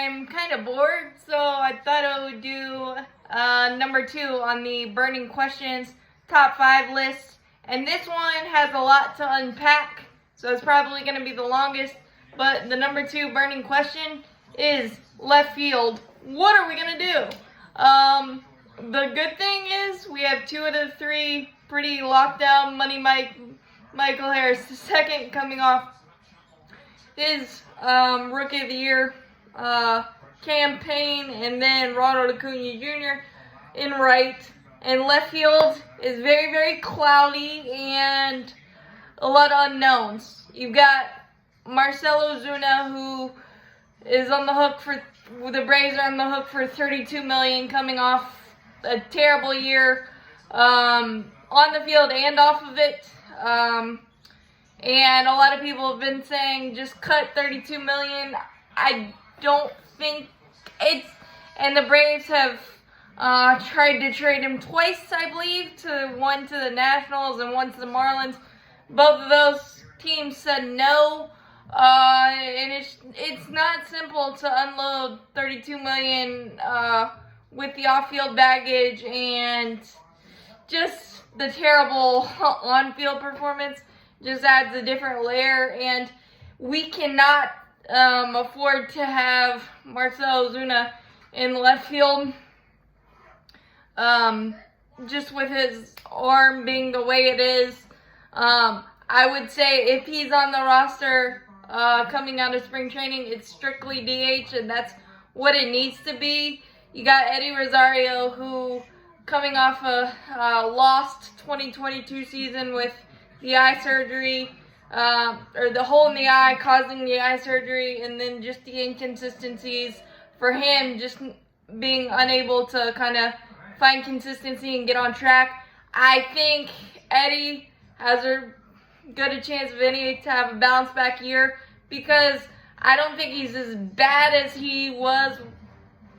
I'm kind of bored, so I thought I would do number 2 on the burning questions top 5 list. And this one has a lot to unpack, so it's probably going to be the longest. But the number 2 burning question is left field. What are we going to do? The good thing is we have 2 of the 3 pretty locked down. Michael Harris II coming off his Rookie of the Year campaign, and then Ronald Acuna Jr. in right. And left field is very, very cloudy and a lot of unknowns. You've got Marcell Ozuna, who is on the hook for, the Braves are on the hook for $32 million, coming off a terrible year on the field and off of it. And a lot of people have been saying just cut $32 million. I don't think it's, and the Braves have tried to trade him twice, I believe, one to the Nationals and one to the Marlins. Both of those teams said no. And it's not simple to unload $32 million with the off-field baggage and just the terrible on-field performance just adds a different layer. And we cannot afford to have Marcell Ozuna in left field, just with his arm being the way it is. I would say if he's on the roster coming out of spring training, it's strictly DH, and that's what it needs to be. You got Eddie Rosario, who coming off a lost 2022 season with the eye surgery, or the hole in the eye causing the eye surgery, and then just the inconsistencies for him, just being unable to kind of find consistency and get on track. I think Eddie has as good a chance of any to have a bounce back year, because I don't think he's as bad as he was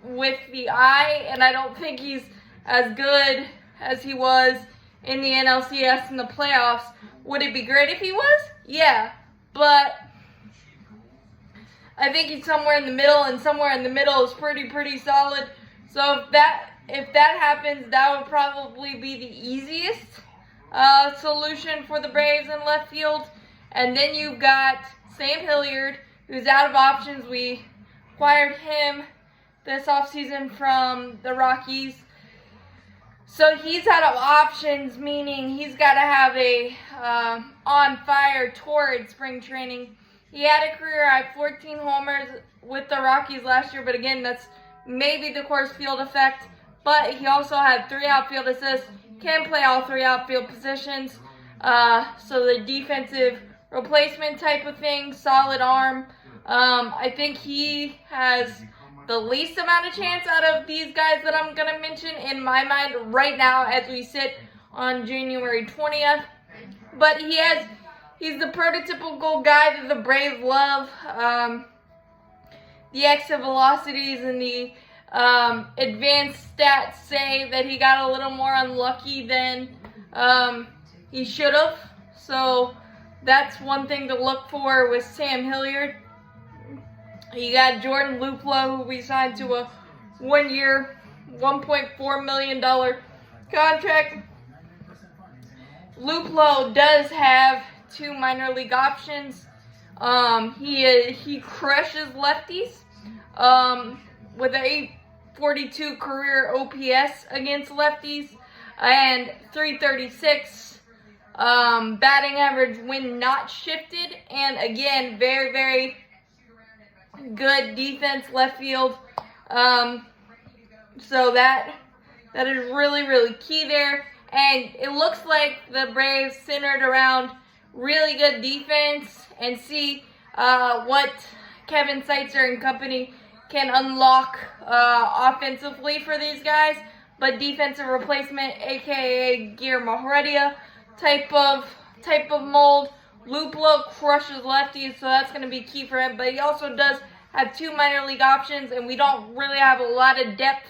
with the eye, and I don't think he's as good as he was in the NLCS in the playoffs. Would it be great if he was? Yeah, but I think he's somewhere in the middle, and somewhere in the middle is pretty solid. So if that happens, that would probably be the easiest solution for the Braves in left field. And then you've got Sam Hilliard, who's out of options. We acquired him this offseason from the Rockies. So he's out of options, meaning he's got to have a on-fire torrid spring training. He had a career at 14 homers with the Rockies last year, but again, that's maybe the Coors Field effect. But he also had 3 outfield assists, can play all 3 outfield positions. So the defensive replacement type of thing, solid arm. I think he has the least amount of chance out of these guys that I'm going to mention in my mind right now as we sit on January 20th. But he's the prototypical guy that the Braves love. The exit velocities and the advanced stats say that he got a little more unlucky than he should have. So that's one thing to look for with Sam Hilliard. You got Jordan Luplow, who we signed to a 1-year, $1.4 million contract. Luplow does have 2 minor league options. He crushes lefties with an 842 career OPS against lefties and 336 batting average when not shifted. And again, very, very good defense left field. So that is really key there. And it looks like the Braves centered around really good defense and see what Kevin Seitzer and company can unlock offensively for these guys. But defensive replacement, aka Guillermo Heredia type of mold. Luplow crushes lefties, so that's going to be key for him. But he also does have 2 minor league options, and we don't really have a lot of depth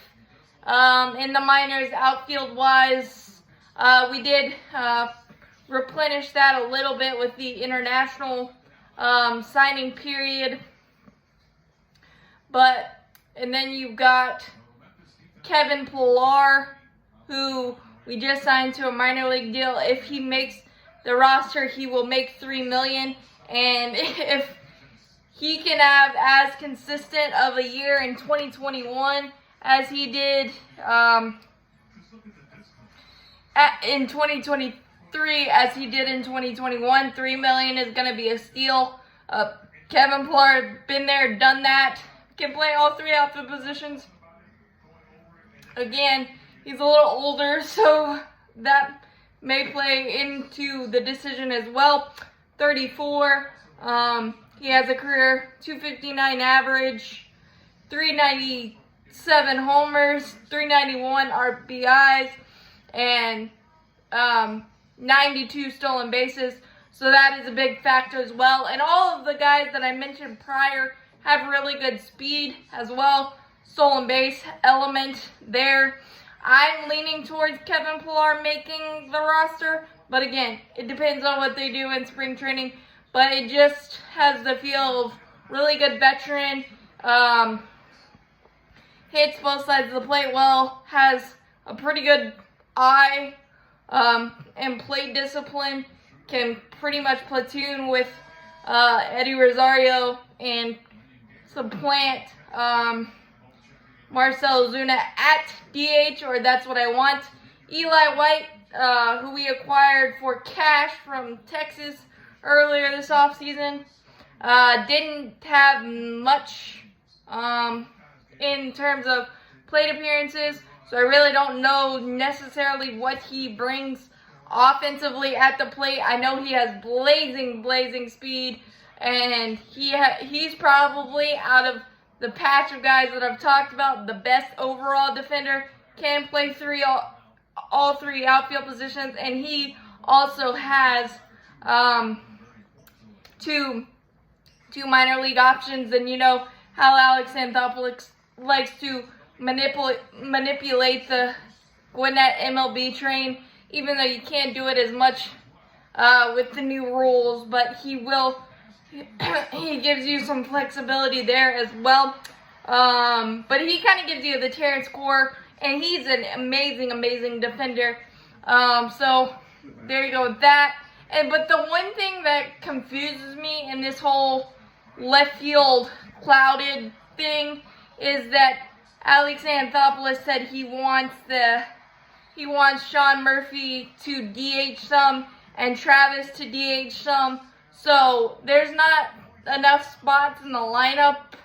in the minors outfield-wise. We did replenish that a little bit with the international signing period. But And then you've got Kevin Pillar, who we just signed to a minor league deal. If he makes the roster, he will make $3 million. And if he can have as consistent of a year in 2021 as he did in 2023 as he did in 2021, $3 million is going to be a steal. Kevin Pillar, been there, done that, can play all three outfield positions. Again, he's a little older, so that may play into the decision as well. 34. He has a career 259 average, 397 homers, 391 RBIs, and 92 stolen bases. So that is a big factor as well. And all of the guys that I mentioned prior have really good speed as well. Stolen base element there. I'm leaning towards Kevin Pillar making the roster, but again, it depends on what they do in spring training. But it just has the feel of really good veteran, hits both sides of the plate well, has a pretty good eye, and plate discipline, can pretty much platoon with Eddie Rosario and supplant Marcell Ozuna at DH, or that's what I want. Eli White, who we acquired for cash from Texas earlier this offseason, didn't have much in terms of plate appearances, so I really don't know necessarily what he brings offensively at the plate. I know he has blazing speed, and he's probably, out of the patch of guys that I've talked about, the best overall defender. Can play all three outfield positions, and he also has two minor league options. And you know how Alex Anthopoulos likes to manipulate the Gwinnett MLB train, even though you can't do it as much with the new rules, but he gives you some flexibility there as well. But he kind of gives you the Terrence Core, and he's an amazing defender. So there you go with that. But the one thing that confuses me in this whole left field clouded thing is that Alex Anthopoulos said he wants Sean Murphy to DH some and Travis to DH some. So there's not enough spots in the lineup.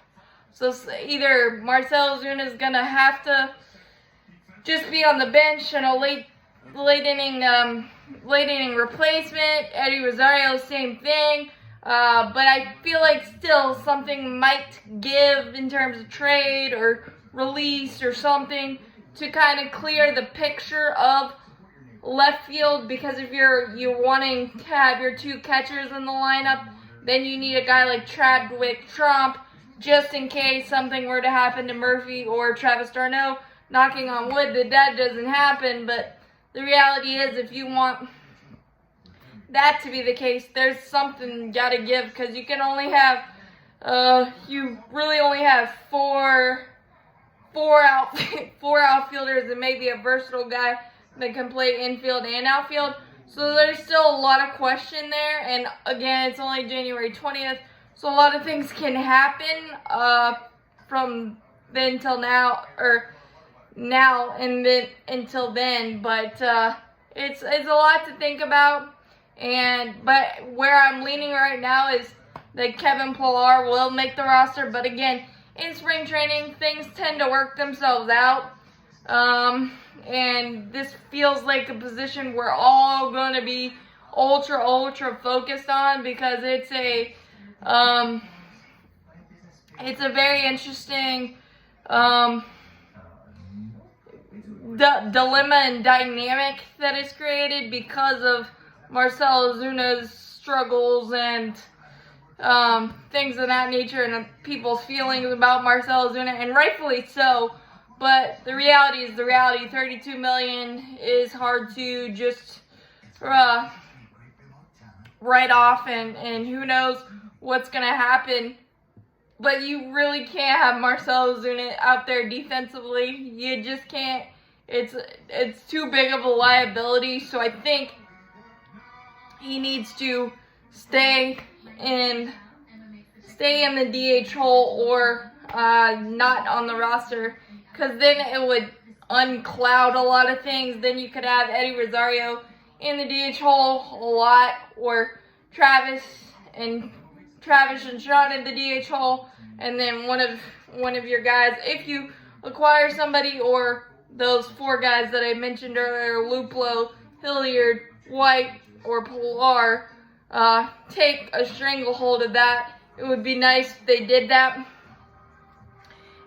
So either Marcell Ozuna is gonna have to just be on the bench and a late inning replacement. Eddie Rosario, same thing. But I feel like still something might give in terms of trade or release or something to kind of clear the picture of left field, because if you're wanting to have your two catchers in the lineup, then you need a guy like Chadwick Tromp just in case something were to happen to Murphy or Travis d'Arnaud. Knocking on wood that doesn't happen, but the reality is, if you want that to be the case, there's something you gotta give, because you can only have you really only have four outfielders and maybe a versatile guy that can play infield and outfield. So there's still a lot of question there, and again, it's only January 20th, so a lot of things can happen from then till now, or now and then until then. But it's a lot to think about. But where I'm leaning right now is that Kevin Pillar will make the roster. But again, in spring training, things tend to work themselves out. And this feels like a position we're all going to be ultra focused on, because it's a very interesting dilemma and dynamic that is created because of Marcell Ozuna's struggles and things of that nature, and people's feelings about Marcell Ozuna, and rightfully so. But the reality is the reality. $32 million is hard to just write off, and who knows what's going to happen but you really can't have Marcell Ozuna out there defensively. You just can't. It's too big of a liability. So I think he needs to stay in the DH hole or not on the roster, because then it would uncloud a lot of things. Then you could have Eddie Rosario in the DH hole a lot, or Travis and Sean in the DH hole, and then one of your guys, if you acquire somebody, or those four guys that I mentioned earlier, Luplow, Hilliard, White, or Pilar, take a stranglehold of that. It would be nice if they did that.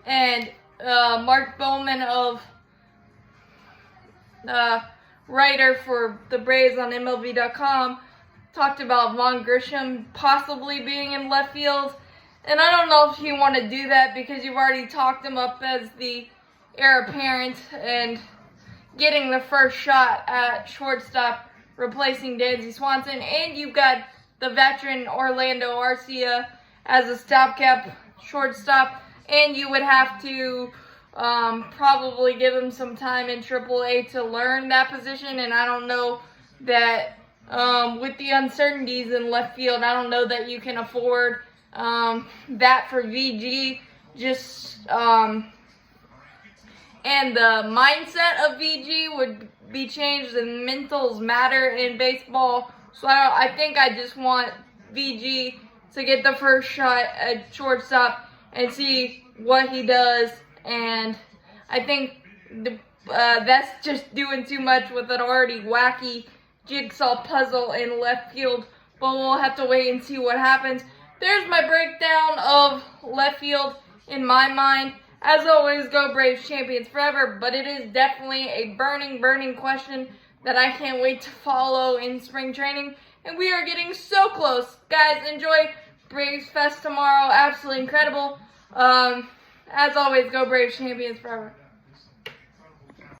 And Mark Bowman, of writer for the Braves on MLB.com, talked about Vaughn Grissom possibly being in left field. And I don't know if you want to do that, because you've already talked him up as the heir apparent and getting the first shot at shortstop, replacing Dansby Swanson. And you've got the veteran Orlando Arcia as a stopgap shortstop. And you would have to probably give him some time in AAA to learn that position. And I don't know that with the uncertainties in left field, I don't know that you can afford that for VG. And the mindset of VG would be changed, and mentals matter in baseball. So I think I just want VG to get the first shot at shortstop and see what he does. And I think that's just doing too much with an already wacky jigsaw puzzle in left field. But we'll have to wait and see what happens. There's my breakdown of left field in my mind. As always, go Braves, champions forever. But it is definitely a burning, burning question that I can't wait to follow in spring training. And we are getting so close. Guys, enjoy Braves Fest tomorrow. Absolutely incredible. As always, go Braves, champions forever.